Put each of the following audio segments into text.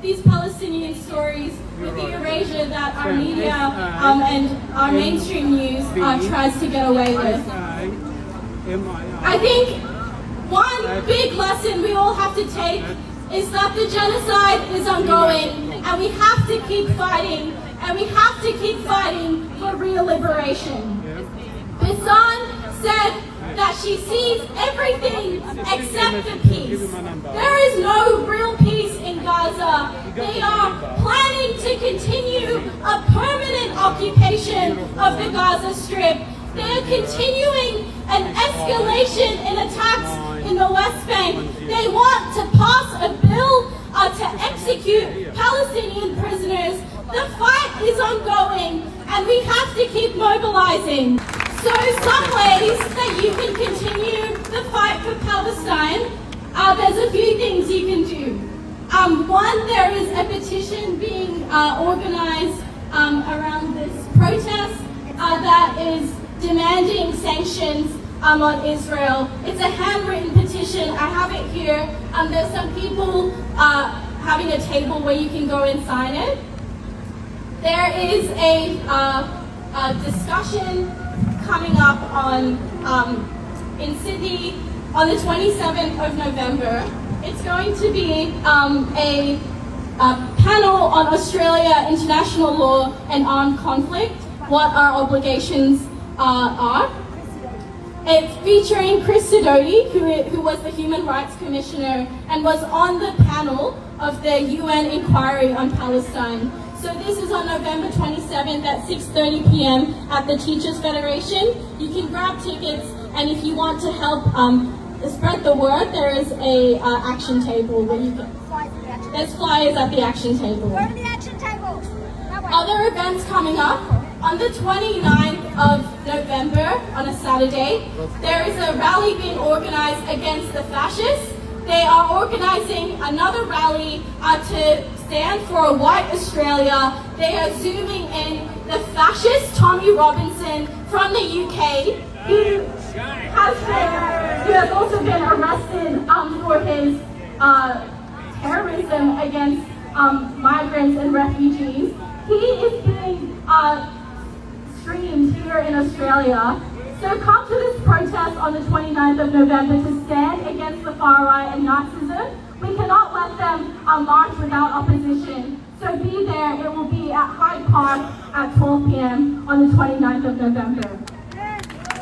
these Palestinian stories with the erasure that our media and our mainstream news tries to get away with. I think one big lesson we all have to take is that the genocide is ongoing, and we have to keep fighting, and we have to keep fighting for real liberation. Bisan said that she sees everything except the peace. There is no real peace in Gaza. They are planning to continue a permanent occupation of the Gaza Strip. They are continuing an escalation in attacks in the West Bank. They want to pass a bill to execute Palestinian prisoners. The fight is ongoing, and we have to keep mobilizing. So some ways that you can continue the fight for Palestine, there's a few things you can do. One, there is a petition being organized around this protest that is demanding sanctions on Israel. It's a handwritten petition. I have it here. There's some people having a table where you can go and sign it. There is a discussion coming up on in Sydney on the 27th of November. It's going to be a panel on Australia, international law and armed conflict, what our obligations are. It's featuring Chris Sidoti, who was the Human Rights Commissioner and was on the panel of the UN inquiry on Palestine. So this is on November 27th at 6:30 p.m. at the Teachers Federation. You can grab tickets, and if you want to help spread the word, there is a action table where you can. There's flyers at the action table. Where are the action tables? Other events coming up. On the 29th of November, on a Saturday, there is a rally being organized against the fascists. They are organizing another rally to stand for a white Australia. They are zooming in the fascist Tommy Robinson from the UK, who has also been arrested for his terrorism against migrants and refugees. He is being streamed here in Australia. So come to this protest on the 29th of November to stand against the far right and Nazism. We cannot let them march without opposition. So be there. It will be at Hyde Park at 12 p.m. on the 29th of November.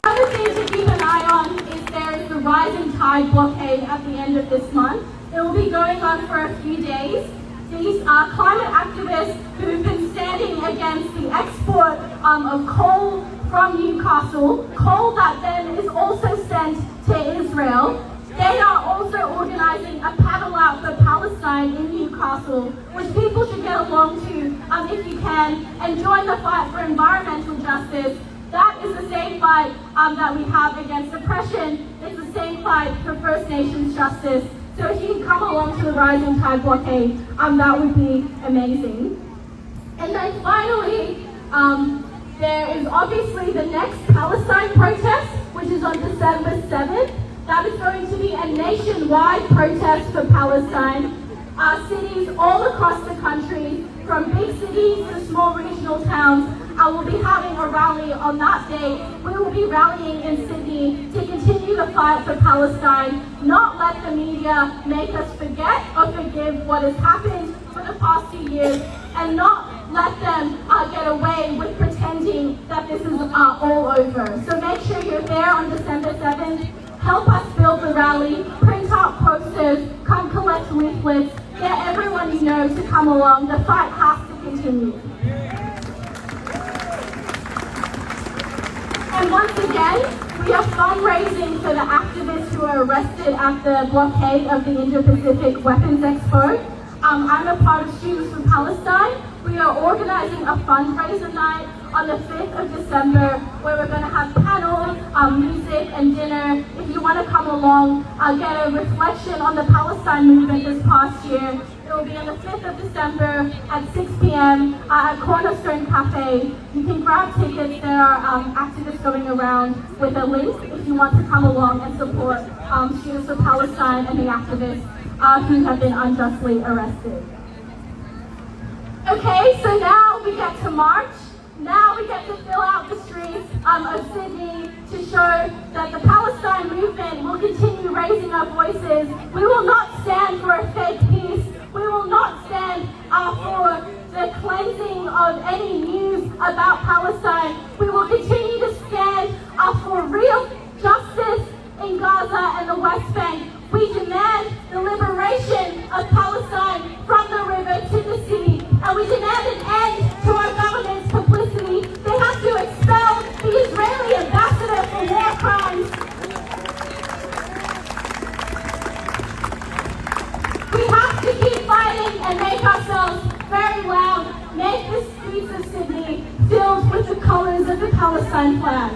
Another thing to keep an eye on is there is the Rising Tide blockade at the end of this month. It will be going on for a few days. These are climate activists who have been standing against the export of coal from Newcastle, coal that then is also sent to Israel. They are also organizing a paddle out for Palestine in Newcastle, which people should get along to if you can, and join the fight for environmental justice. That is the same fight that we have against oppression. It's the same fight for First Nations justice. So if you can come along to the Rising Tide blockade, that would be amazing. And then finally, there is obviously the next Palestine protest, which is on December 7th. That is going to be a nationwide protest for Palestine. Cities all across the country, from big cities to small regional towns, will be having a rally on that day. We will be rallying in Sydney to continue the fight for Palestine, not let the media make us forget or forgive what has happened for the past 2 years, and not let them get away with pretending that this is all over. So make sure you're there on December 7th. Help us build the rally, print out posters, come collect leaflets, get everyone you know to come along. The fight has to continue. And once again, we are fundraising for the activists who were arrested at the blockade of the Indo-Pacific Weapons Expo. I'm a part of Students for Palestine. We are organizing a fundraiser night on the 5th of December where we're going to have panels, music and dinner. If you want to come along, get a reflection on the Palestine movement this past year. It will be on the 5th of December at 6 p.m. At Cornerstone Cafe. You can grab tickets. There are activists going around with a link if you want to come along and support Students for Palestine and the activists who have been unjustly arrested. Okay, so now we get to march. Now we get to fill out the streets of Sydney to show that the Palestine movement will continue raising our voices. We will not stand for a fake peace. We will not stand for the cleansing of any news about Palestine. We will continue to stand for real justice in Gaza and the West Bank. We demand the liberation of Palestine from the river to the city, and we demand an end to our government's complicity. They have to expel the Israeli ambassador for war crimes. We have to keep fighting and make ourselves very loud. Make the streets of Sydney filled with the colors of the Palestine flag.